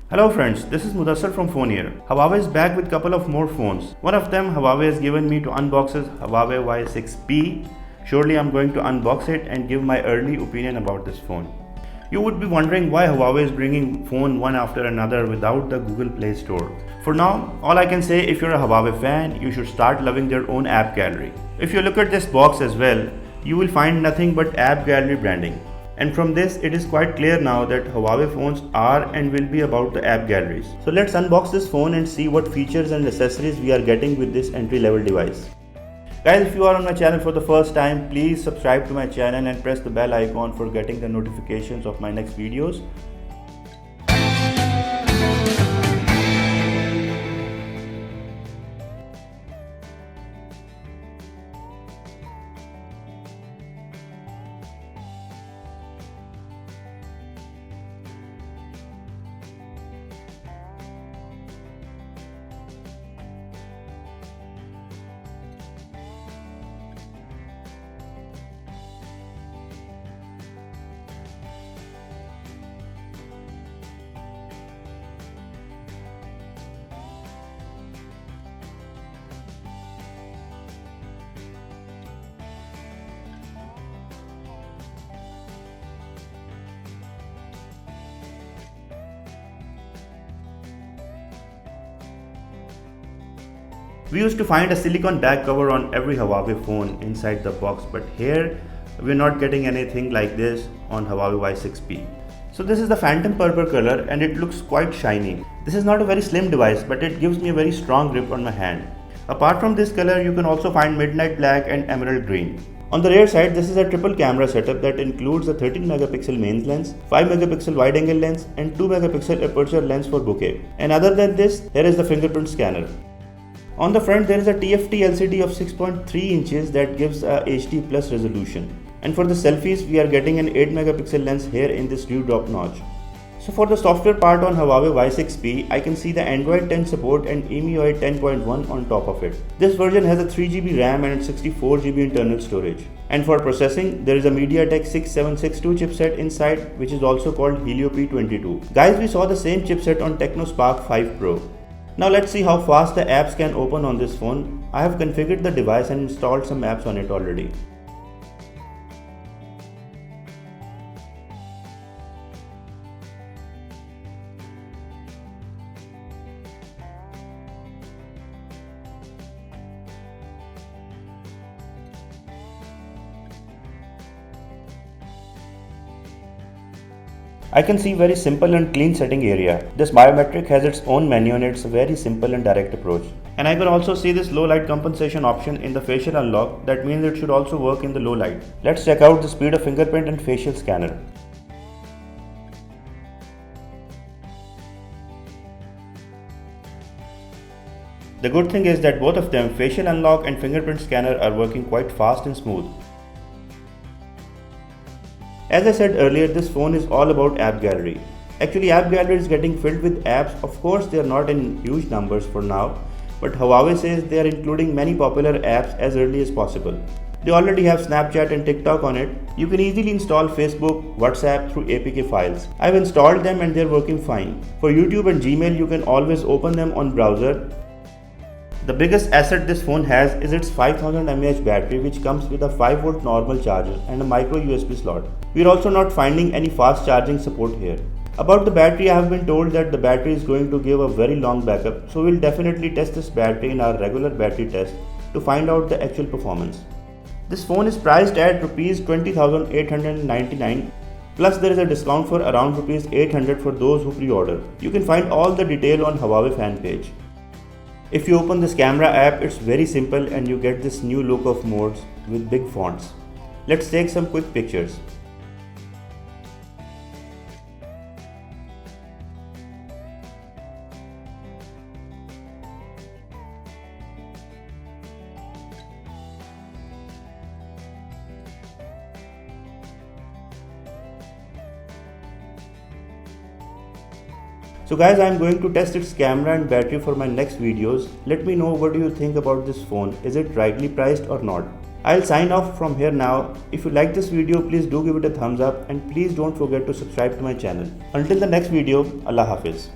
Hello friends, this is Mudassar from Phone here. Huawei is back with couple of more phones. One of them Huawei has given me to unbox is Huawei Y6P. Surely I'm going to unbox it and give my early opinion about this phone. You would be wondering why Huawei is bringing phone one after another without the Google Play Store. For now, all I can say, if you're a Huawei fan, you should start loving their own app gallery. If you look at this box as well, you will find nothing but app gallery branding. And from this, it is quite clear now that Huawei phones are and will be about the app galleries. So let's unbox this phone and see what features and accessories we are getting with this entry-level device. Guys, if you are on my channel for the first time, please subscribe to my channel and press the bell icon for getting the notifications of my next videos. We used to find a silicone back cover on every Huawei phone inside the box, but here we're not getting anything like this on Huawei Y6P. So this is the phantom purple color and it looks quite shiny. This is not a very slim device, but it gives me a very strong grip on my hand. Apart from this color, you can also find midnight black and emerald green. On the rear side, this is a triple camera setup that includes a 13 megapixel main lens, 5 megapixel wide angle lens and 2 megapixel aperture lens for bokeh. And other than this, here is the fingerprint scanner. On the front, there is a TFT LCD of 6.3 inches that gives a HD plus resolution. And for the selfies, we are getting an 8 megapixel lens here in this new drop notch. So for the software part on Huawei Y6P, I can see the Android 10 support and EMUI 10.1 on top of it. This version has a 3GB RAM and 64GB internal storage. And for processing, there is a MediaTek 6762 chipset inside, which is also called Helio P22. Guys, we saw the same chipset on TechnoSpark 5 Pro. Now let's see how fast the apps can open on this phone. I have configured the device and installed some apps on it already. I can see very simple and clean setting area. This biometric has its own menu and it's a very simple and direct approach. And I can also see this low light compensation option in the facial unlock. That means it should also work in the low light. Let's check out the speed of fingerprint and facial scanner. The good thing is that both of them, facial unlock and fingerprint scanner, are working quite fast and smooth. As I said earlier, this phone is all about app gallery. Actually, app gallery is getting filled with apps. Of course, they are not in huge numbers for now, but Huawei says they are including many popular apps as early as possible. They already have Snapchat and TikTok on it. You can easily install Facebook, WhatsApp through APK files. I've installed them and they're working fine. For YouTube and Gmail, you can always open them on browser. The biggest asset this phone has is its 5000 mAh battery, which comes with a 5V normal charger and a micro USB slot. We are also not finding any fast charging support here. About the battery, I have been told that the battery is going to give a very long backup, so we'll definitely test this battery in our regular battery test to find out the actual performance. This phone is priced at Rs 20,899, plus there is a discount for around Rs 800 for those who pre-order. You can find all the detail on Huawei fan page. If you open this camera app, it's very simple and you get this new look of modes with big fonts. Let's take some quick pictures. So guys, I am going to test its camera and battery for my next videos. Let me know what do you think about this phone. Is it rightly priced or not? I'll sign off from here now. If you like this video, please do give it a thumbs up and please don't forget to subscribe to my channel. Until the next video, Allah Hafiz.